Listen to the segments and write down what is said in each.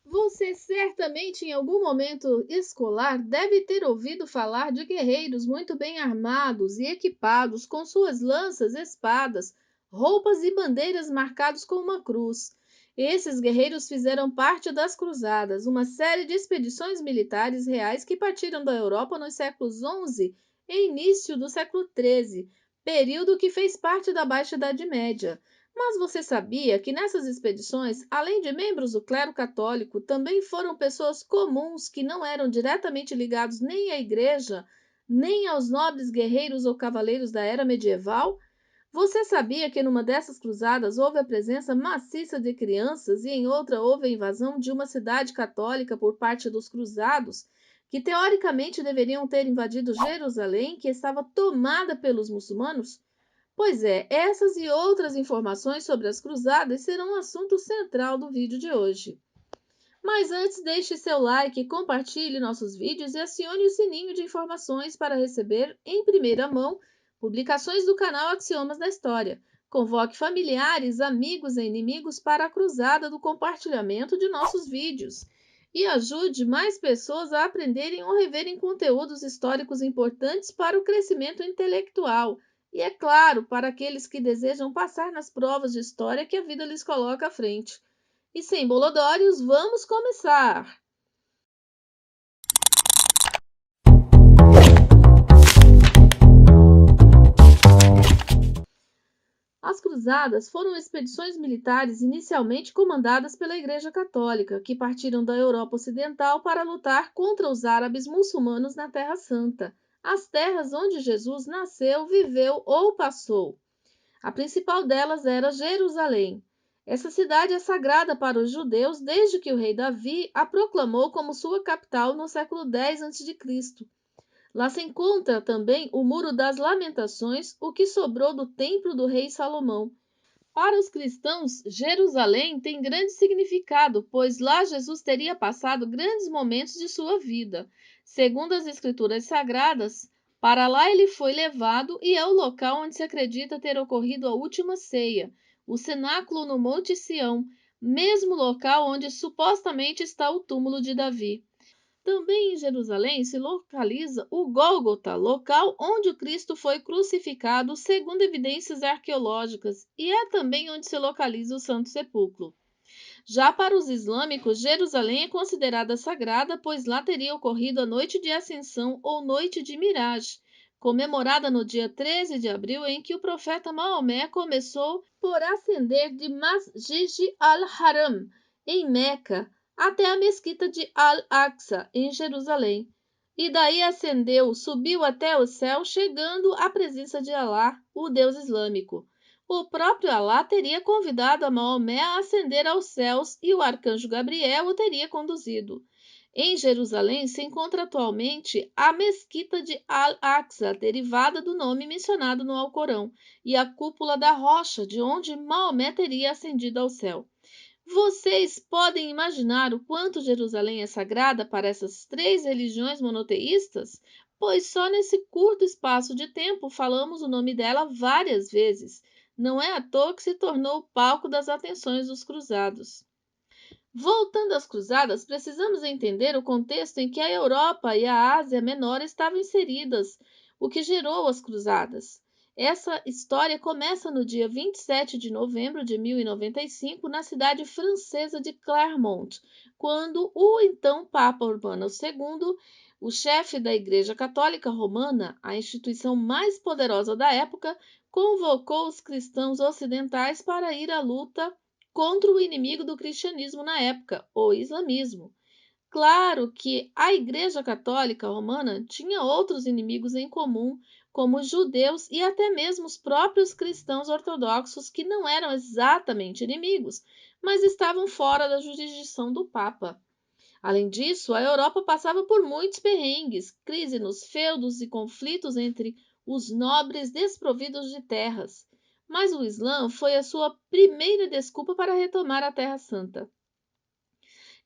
Você certamente, em algum momento escolar, deve ter ouvido falar de guerreiros muito bem armados e equipados com suas lanças, espadas, roupas e bandeiras marcados com uma cruz. Esses guerreiros fizeram parte das Cruzadas, uma série de expedições militares reais que partiram da Europa nos séculos XI e início do século XIII, período que fez parte da Baixa Idade Média. Mas você sabia que nessas expedições, além de membros do clero católico, também foram pessoas comuns que não eram diretamente ligados nem à igreja, nem aos nobres guerreiros ou cavaleiros da era medieval? Você sabia que numa dessas cruzadas houve a presença maciça de crianças e em outra houve a invasão de uma cidade católica por parte dos cruzados, que teoricamente deveriam ter invadido Jerusalém, que estava tomada pelos muçulmanos? Pois é, essas e outras informações sobre as cruzadas serão o assunto central do vídeo de hoje. Mas antes, deixe seu like, compartilhe nossos vídeos e acione o sininho de informações para receber, em primeira mão, publicações do canal Axiomas da História. Convoque familiares, amigos e inimigos para a cruzada do compartilhamento de nossos vídeos. E ajude mais pessoas a aprenderem ou reverem conteúdos históricos importantes para o crescimento intelectual. E, é claro, para aqueles que desejam passar nas provas de história que a vida lhes coloca à frente. E sem bolodórios, vamos começar! As cruzadas foram expedições militares inicialmente comandadas pela Igreja Católica, que partiram da Europa Ocidental para lutar contra os árabes muçulmanos na Terra Santa, as terras onde Jesus nasceu, viveu ou passou. A principal delas era Jerusalém. Essa cidade é sagrada para os judeus desde que o rei Davi a proclamou como sua capital no século X a.C. Lá se encontra também o Muro das Lamentações, o que sobrou do templo do rei Salomão. Para os cristãos, Jerusalém tem grande significado, pois lá Jesus teria passado grandes momentos de sua vida. Segundo as Escrituras Sagradas, para lá ele foi levado e é o local onde se acredita ter ocorrido a última ceia, o cenáculo no Monte Sião, mesmo local onde supostamente está o túmulo de Davi. Também em Jerusalém se localiza o Gólgota, local onde o Cristo foi crucificado, segundo evidências arqueológicas, e é também onde se localiza o Santo Sepulcro. Já para os islâmicos, Jerusalém é considerada sagrada, pois lá teria ocorrido a Noite de Ascensão ou Noite de Miraj, comemorada no dia 13 de abril, em que o profeta Maomé começou por ascender de Masjid al-Haram, em Meca, até a mesquita de Al-Aqsa, em Jerusalém. E daí ascendeu, subiu até o céu, chegando à presença de Alá, o Deus islâmico. O próprio Alá teria convidado a Maomé a ascender aos céus e o arcanjo Gabriel o teria conduzido. Em Jerusalém se encontra atualmente a Mesquita de Al-Aqsa, derivada do nome mencionado no Alcorão, e a cúpula da rocha, de onde Maomé teria ascendido ao céu. Vocês podem imaginar o quanto Jerusalém é sagrada para essas três religiões monoteístas? Pois só nesse curto espaço de tempo falamos o nome dela várias vezes. Não é à toa que se tornou o palco das atenções dos cruzados. Voltando às cruzadas, precisamos entender o contexto em que a Europa e a Ásia Menor estavam inseridas, o que gerou as cruzadas. Essa história começa no dia 27 de novembro de 1095, na cidade francesa de Clermont, quando o então Papa Urbano II, o chefe da Igreja Católica Romana, a instituição mais poderosa da época, convocou os cristãos ocidentais para ir à luta contra o inimigo do cristianismo na época, o islamismo. Claro que a Igreja Católica Romana tinha outros inimigos em comum, como os judeus e até mesmo os próprios cristãos ortodoxos, que não eram exatamente inimigos, mas estavam fora da jurisdição do Papa. Além disso, a Europa passava por muitos perrengues, crise nos feudos e conflitos entre os nobres desprovidos de terras. Mas o Islã foi a sua primeira desculpa para retomar a Terra Santa.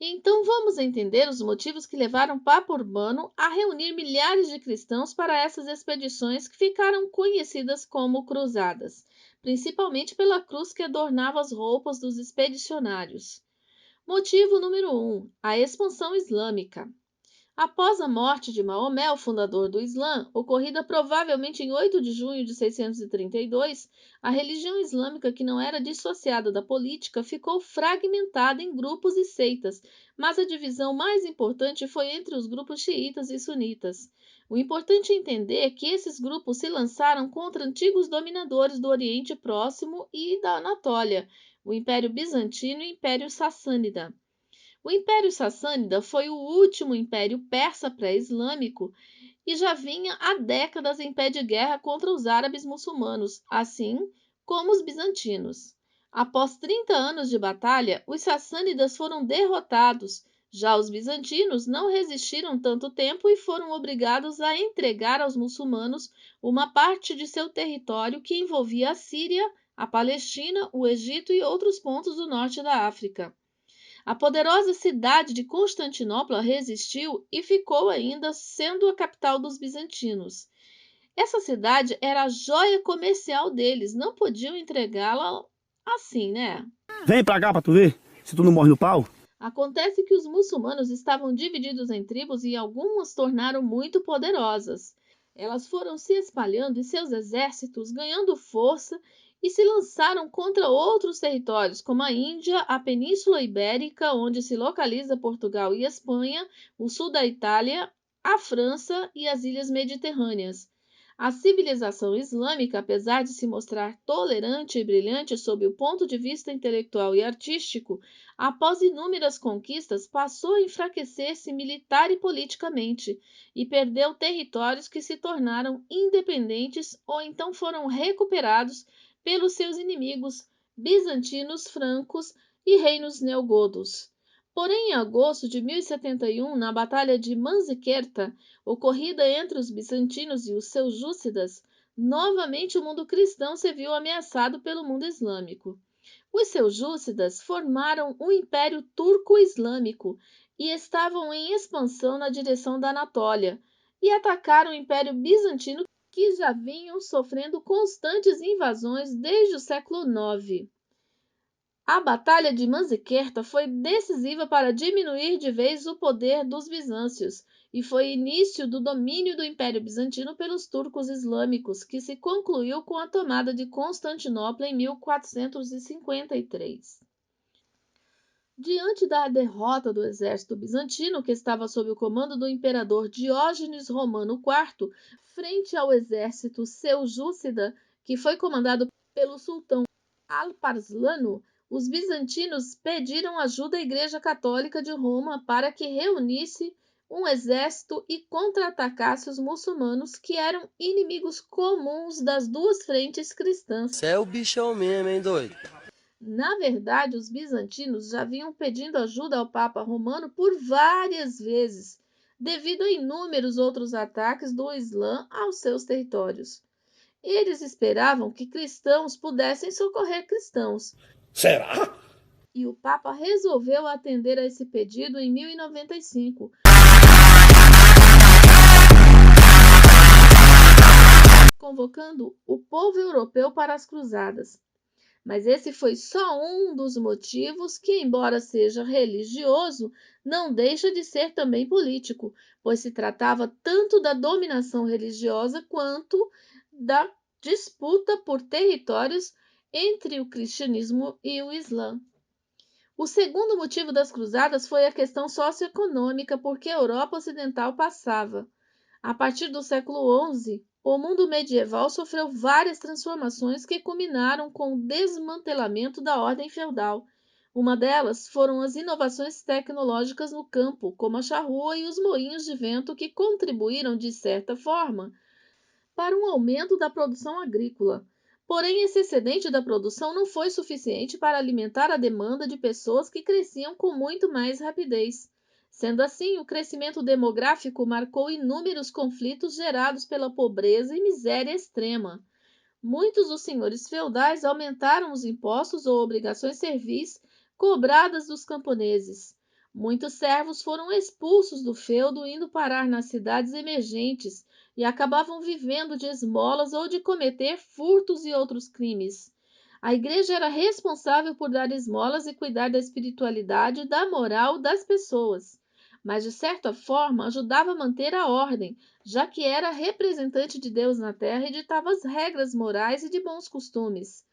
Então vamos entender os motivos que levaram Papa Urbano a reunir milhares de cristãos para essas expedições que ficaram conhecidas como cruzadas, principalmente pela cruz que adornava as roupas dos expedicionários. Motivo número 1: a expansão islâmica. Após a morte de Maomé, o fundador do Islã, ocorrida provavelmente em 8 de junho de 632, a religião islâmica, que não era dissociada da política, ficou fragmentada em grupos e seitas, mas a divisão mais importante foi entre os grupos xiitas e sunitas. O importante é entender que esses grupos se lançaram contra antigos dominadores do Oriente Próximo e da Anatólia, o Império Bizantino e o Império Sassânida. O Império Sassânida foi o último império persa pré-islâmico e já vinha há décadas em pé de guerra contra os árabes muçulmanos, assim como os bizantinos. Após 30 anos de batalha, os sassânidas foram derrotados. Já os bizantinos não resistiram tanto tempo e foram obrigados a entregar aos muçulmanos uma parte de seu território que envolvia a Síria, a Palestina, o Egito e outros pontos do norte da África. A poderosa cidade de Constantinopla resistiu e ficou ainda sendo a capital dos bizantinos. Essa cidade era a joia comercial deles, não podiam entregá-la assim, né? Vem pra cá pra tu ver se tu não morre no pau. Acontece que os muçulmanos estavam divididos em tribos e algumas tornaram muito poderosas. Elas foram se espalhando e seus exércitos ganhando força e se lançaram contra outros territórios, como a Índia, a Península Ibérica, onde se localiza Portugal e Espanha, o sul da Itália, a França e as ilhas mediterrâneas. A civilização islâmica, apesar de se mostrar tolerante e brilhante sob o ponto de vista intelectual e artístico, após inúmeras conquistas, passou a enfraquecer-se militar e politicamente e perdeu territórios que se tornaram independentes ou então foram recuperados pelos seus inimigos bizantinos, francos e reinos neogodos. Porém, em agosto de 1071, na Batalha de Manzikerta, ocorrida entre os bizantinos e os seljúcidas, novamente o mundo cristão se viu ameaçado pelo mundo islâmico. Os seljúcidas formaram o Império Turco-Islâmico e estavam em expansão na direção da Anatólia e atacaram o Império Bizantino, que já vinham sofrendo constantes invasões desde o século IX. A Batalha de Manzikerta foi decisiva para diminuir de vez o poder dos bizâncios e foi início do domínio do Império Bizantino pelos turcos islâmicos, que se concluiu com a tomada de Constantinopla em 1453. Diante da derrota do exército bizantino, que estava sob o comando do imperador Diógenes Romano IV, frente ao exército seljúcida, que foi comandado pelo sultão Alparslan, os bizantinos pediram ajuda à Igreja Católica de Roma para que reunisse um exército e contra-atacasse os muçulmanos, que eram inimigos comuns das duas frentes cristãs. Cê é o bichão mesmo, hein, doido? Na verdade, os bizantinos já vinham pedindo ajuda ao Papa Romano por várias vezes, devido a inúmeros outros ataques do Islã aos seus territórios. Eles esperavam que cristãos pudessem socorrer cristãos. Será? E o Papa resolveu atender a esse pedido em 1095, convocando o povo europeu para as cruzadas. Mas esse foi só um dos motivos que, embora seja religioso, não deixa de ser também político, pois se tratava tanto da dominação religiosa quanto da disputa por territórios entre o cristianismo e o Islã. O segundo motivo das cruzadas foi a questão socioeconômica, porque a Europa Ocidental passava. A partir do século XI, o mundo medieval sofreu várias transformações que culminaram com o desmantelamento da ordem feudal. Uma delas foram as inovações tecnológicas no campo, como a charrua e os moinhos de vento, que contribuíram, de certa forma, para um aumento da produção agrícola. Porém, esse excedente da produção não foi suficiente para alimentar a demanda de pessoas que cresciam com muito mais rapidez. Sendo assim, o crescimento demográfico marcou inúmeros conflitos gerados pela pobreza e miséria extrema. Muitos dos senhores feudais aumentaram os impostos ou obrigações servis cobradas dos camponeses. Muitos servos foram expulsos do feudo, indo parar nas cidades emergentes e acabavam vivendo de esmolas ou de cometer furtos e outros crimes. A igreja era responsável por dar esmolas e cuidar da espiritualidade e da moral das pessoas, mas de certa forma ajudava a manter a ordem, já que era representante de Deus na terra e ditava as regras morais e de bons costumes.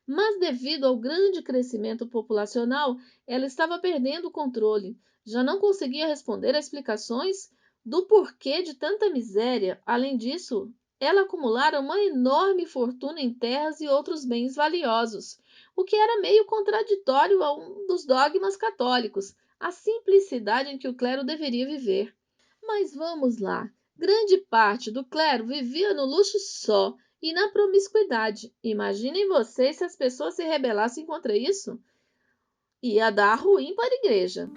Mas, devido ao grande crescimento populacional, ela estava perdendo o controle. Já não conseguia responder a explicações do porquê de tanta miséria. Além disso, ela acumulara uma enorme fortuna em terras e outros bens valiosos, o que era meio contraditório a um dos dogmas católicos, a simplicidade em que o clero deveria viver. Mas vamos lá. Grande parte do clero vivia no luxo só e na promiscuidade. Imaginem vocês se as pessoas se rebelassem contra isso. Ia dar ruim para a igreja.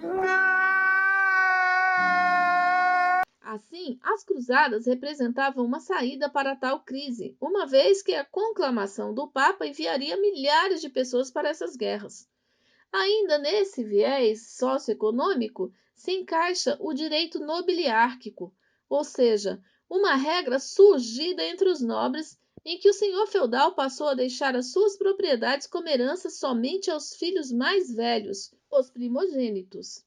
Assim, as cruzadas representavam uma saída para tal crise, uma vez que a conclamação do Papa enviaria milhares de pessoas para essas guerras. Ainda nesse viés socioeconômico se encaixa o direito nobiliárquico, ou seja, uma regra surgida entre os nobres em que o senhor feudal passou a deixar as suas propriedades como herança somente aos filhos mais velhos, os primogênitos.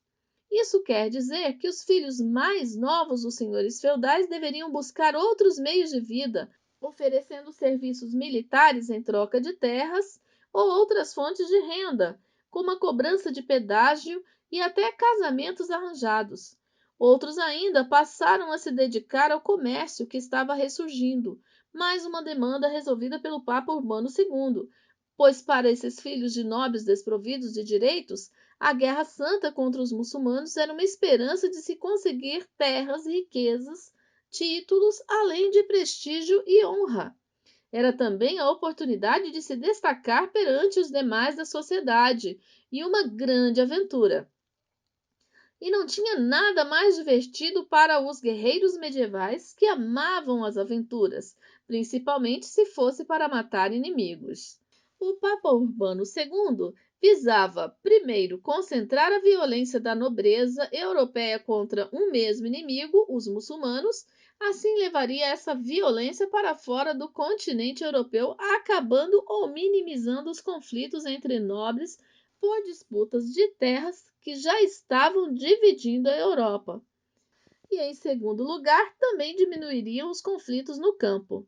Isso quer dizer que os filhos mais novos dos senhores feudais deveriam buscar outros meios de vida, oferecendo serviços militares em troca de terras ou outras fontes de renda, como a cobrança de pedágio e até casamentos arranjados. Outros ainda passaram a se dedicar ao comércio que estava ressurgindo, mais uma demanda resolvida pelo Papa Urbano II, pois para esses filhos de nobres desprovidos de direitos, a Guerra Santa contra os muçulmanos era uma esperança de se conseguir terras, riquezas, títulos, além de prestígio e honra. Era também a oportunidade de se destacar perante os demais da sociedade e uma grande aventura. E não tinha nada mais divertido para os guerreiros medievais que amavam as aventuras, principalmente se fosse para matar inimigos. O Papa Urbano II visava, primeiro, concentrar a violência da nobreza europeia contra um mesmo inimigo, os muçulmanos. Assim, levaria essa violência para fora do continente europeu, acabando ou minimizando os conflitos entre nobres por disputas de terras que já estavam dividindo a Europa. E, em segundo lugar, também diminuiriam os conflitos no campo.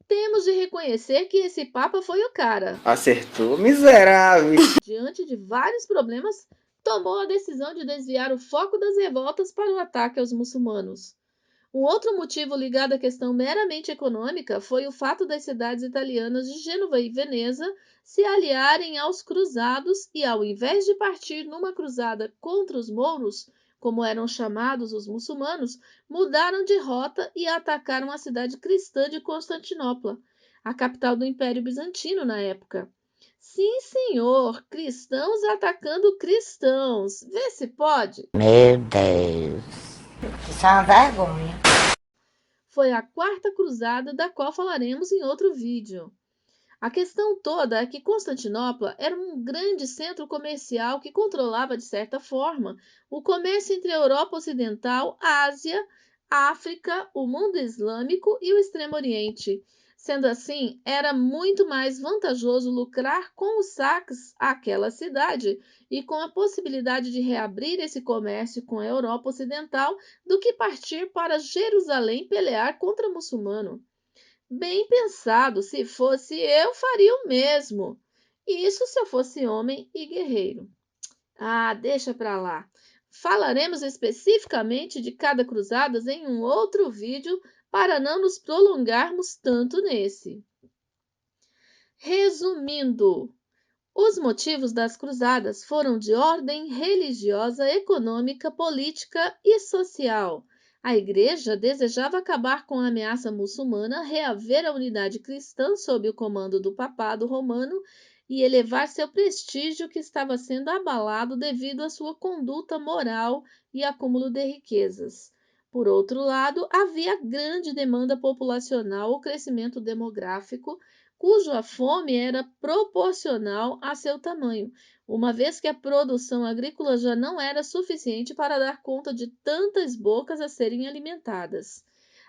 Temos de reconhecer que esse Papa foi o cara. Acertou, miserável. Diante de vários problemas, tomou a decisão de desviar o foco das revoltas para o ataque aos muçulmanos. Um outro motivo ligado à questão meramente econômica foi o fato das cidades italianas de Gênova e Veneza se aliarem aos cruzados e, ao invés de partir numa cruzada contra os mouros, como eram chamados os muçulmanos, mudaram de rota e atacaram a cidade cristã de Constantinopla, a capital do Império Bizantino na época. Sim, senhor, cristãos atacando cristãos. Vê se pode. Meu Deus. Isso é uma vergonha. Foi a quarta cruzada, da qual falaremos em outro vídeo. A questão toda é que Constantinopla era um grande centro comercial que controlava, de certa forma, o comércio entre a Europa Ocidental, a Ásia, a África, o mundo islâmico e o Extremo Oriente. Sendo assim, era muito mais vantajoso lucrar com os saques àquela cidade e com a possibilidade de reabrir esse comércio com a Europa Ocidental do que partir para Jerusalém pelear contra muçulmano. Bem pensado, se fosse eu, faria o mesmo. Isso se eu fosse homem e guerreiro. Ah, deixa pra lá. Falaremos especificamente de cada cruzada em um outro vídeo para não nos prolongarmos tanto nesse. Resumindo, os motivos das cruzadas foram de ordem religiosa, econômica, política e social. A Igreja desejava acabar com a ameaça muçulmana, reaver a unidade cristã sob o comando do Papado Romano e elevar seu prestígio, que estava sendo abalado devido à sua conduta moral e acúmulo de riquezas. Por outro lado, havia grande demanda populacional, o crescimento demográfico, cuja fome era proporcional a seu tamanho, uma vez que a produção agrícola já não era suficiente para dar conta de tantas bocas a serem alimentadas.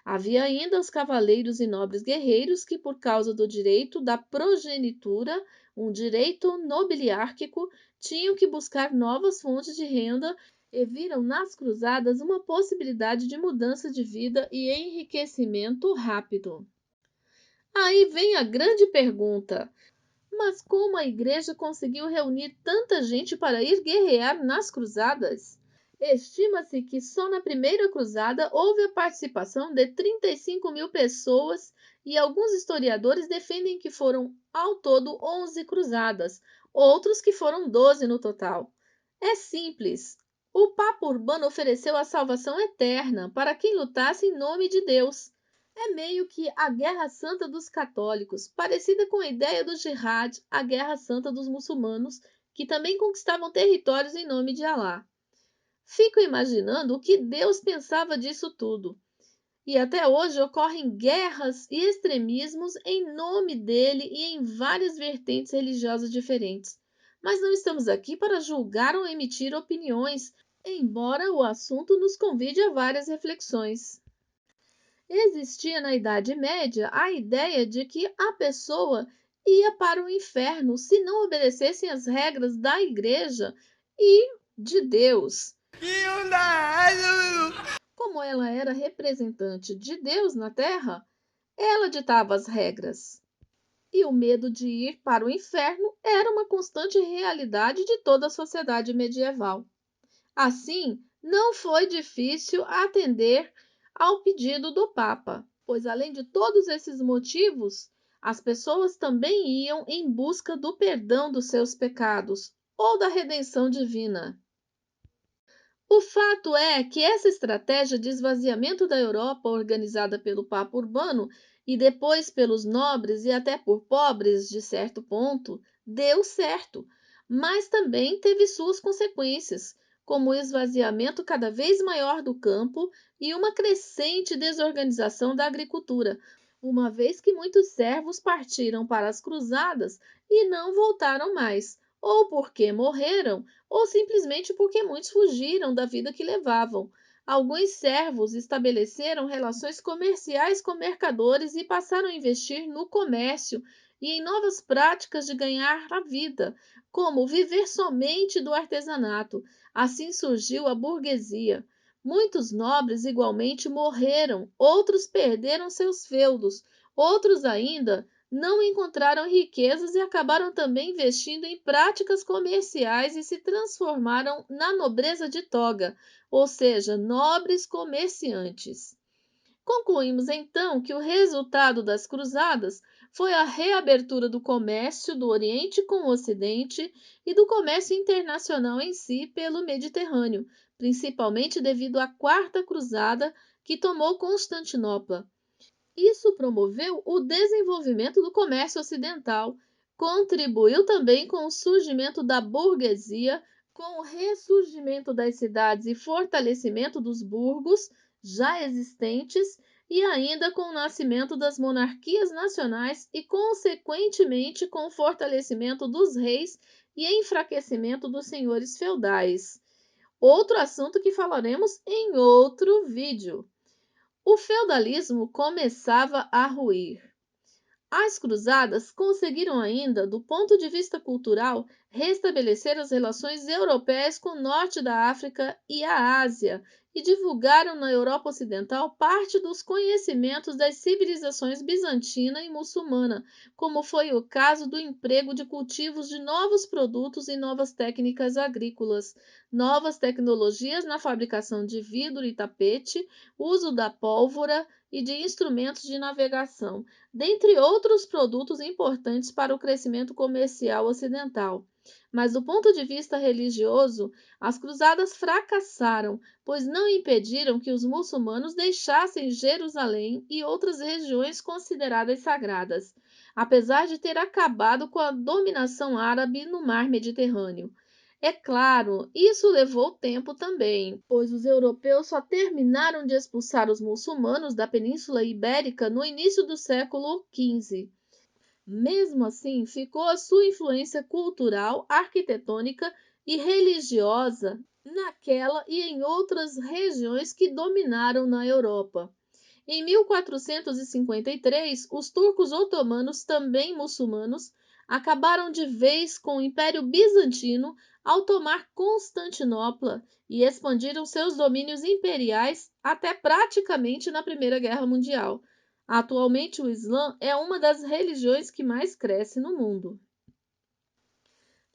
Havia ainda os cavaleiros e nobres guerreiros que, por causa do direito da progenitura, um direito nobiliárquico, tinham que buscar novas fontes de renda e viram nas cruzadas uma possibilidade de mudança de vida e enriquecimento rápido. Aí vem a grande pergunta: mas como a igreja conseguiu reunir tanta gente para ir guerrear nas cruzadas? Estima-se que só na primeira cruzada houve a participação de 35.000 pessoas e alguns historiadores defendem que foram ao todo 11 cruzadas, outros que foram 12 no total. É simples. O Papa Urbano ofereceu a salvação eterna para quem lutasse em nome de Deus. É meio que a Guerra Santa dos católicos, parecida com a ideia do Jihad, a Guerra Santa dos muçulmanos, que também conquistavam territórios em nome de Alá. Fico imaginando o que Deus pensava disso tudo. E até hoje ocorrem guerras e extremismos em nome dele e em várias vertentes religiosas diferentes. Mas não estamos aqui para julgar ou emitir opiniões, embora o assunto nos convide a várias reflexões. Existia na Idade Média a ideia de que a pessoa ia para o inferno se não obedecessem às regras da Igreja e de Deus. Como ela era representante de Deus na Terra, ela ditava as regras. E o medo de ir para o inferno era uma constante realidade de toda a sociedade medieval. Assim, não foi difícil atender ao pedido do Papa, pois além de todos esses motivos, as pessoas também iam em busca do perdão dos seus pecados ou da redenção divina. O fato é que essa estratégia de esvaziamento da Europa, organizada pelo Papa Urbano e depois pelos nobres e até por pobres, de certo ponto, deu certo, mas também teve suas consequências, como o esvaziamento cada vez maior do campo e uma crescente desorganização da agricultura, uma vez que muitos servos partiram para as cruzadas e não voltaram mais, ou porque morreram, ou simplesmente porque muitos fugiram da vida que levavam. Alguns servos estabeleceram relações comerciais com mercadores e passaram a investir no comércio e em novas práticas de ganhar a vida, como viver somente do artesanato. Assim surgiu a burguesia. Muitos nobres igualmente morreram, outros perderam seus feudos, outros ainda não encontraram riquezas e acabaram também investindo em práticas comerciais e se transformaram na nobreza de toga, ou seja, nobres comerciantes. Concluímos então que o resultado das cruzadas foi a reabertura do comércio do Oriente com o Ocidente e do comércio internacional em si pelo Mediterrâneo, principalmente devido à Quarta Cruzada, que tomou Constantinopla. Isso promoveu o desenvolvimento do comércio ocidental, contribuiu também com o surgimento da burguesia, com o ressurgimento das cidades e fortalecimento dos burgos já existentes, e ainda com o nascimento das monarquias nacionais e, consequentemente, com o fortalecimento dos reis e enfraquecimento dos senhores feudais. Outro assunto que falaremos em outro vídeo. O feudalismo começava a ruir. As cruzadas conseguiram ainda, do ponto de vista cultural, restabelecer as relações europeias com o norte da África e a Ásia e divulgaram na Europa Ocidental parte dos conhecimentos das civilizações bizantina e muçulmana, como foi o caso do emprego de cultivos de novos produtos e novas técnicas agrícolas, novas tecnologias na fabricação de vidro e tapete, uso da pólvora e de instrumentos de navegação, dentre outros produtos importantes para o crescimento comercial ocidental. Mas, do ponto de vista religioso, as cruzadas fracassaram, pois não impediram que os muçulmanos deixassem Jerusalém e outras regiões consideradas sagradas, apesar de ter acabado com a dominação árabe no mar Mediterrâneo. É claro, isso levou tempo também, pois os europeus só terminaram de expulsar os muçulmanos da Península Ibérica no início do século XV. Mesmo assim, ficou a sua influência cultural, arquitetônica e religiosa naquela e em outras regiões que dominaram na Europa. Em 1453, os turcos otomanos, também muçulmanos, acabaram de vez com o Império Bizantino ao tomar Constantinopla e expandiram seus domínios imperiais até praticamente na Primeira Guerra Mundial. Atualmente, o Islã é uma das religiões que mais cresce no mundo.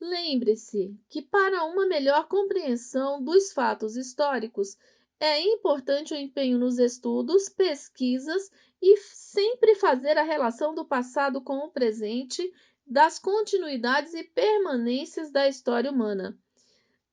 Lembre-se que, para uma melhor compreensão dos fatos históricos, é importante o empenho nos estudos, pesquisas e sempre fazer a relação do passado com o presente, das continuidades e permanências da história humana.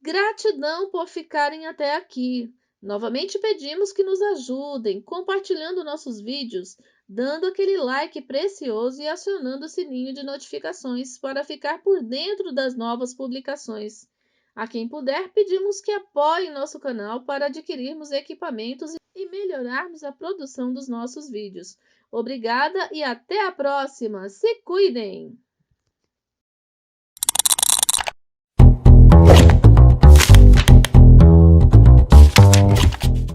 Gratidão por ficarem até aqui. Novamente pedimos que nos ajudem compartilhando nossos vídeos, dando aquele like precioso e acionando o sininho de notificações para ficar por dentro das novas publicações. A quem puder, pedimos que apoie nosso canal para adquirirmos equipamentos e melhorarmos a produção dos nossos vídeos. Obrigada e até a próxima! Se cuidem!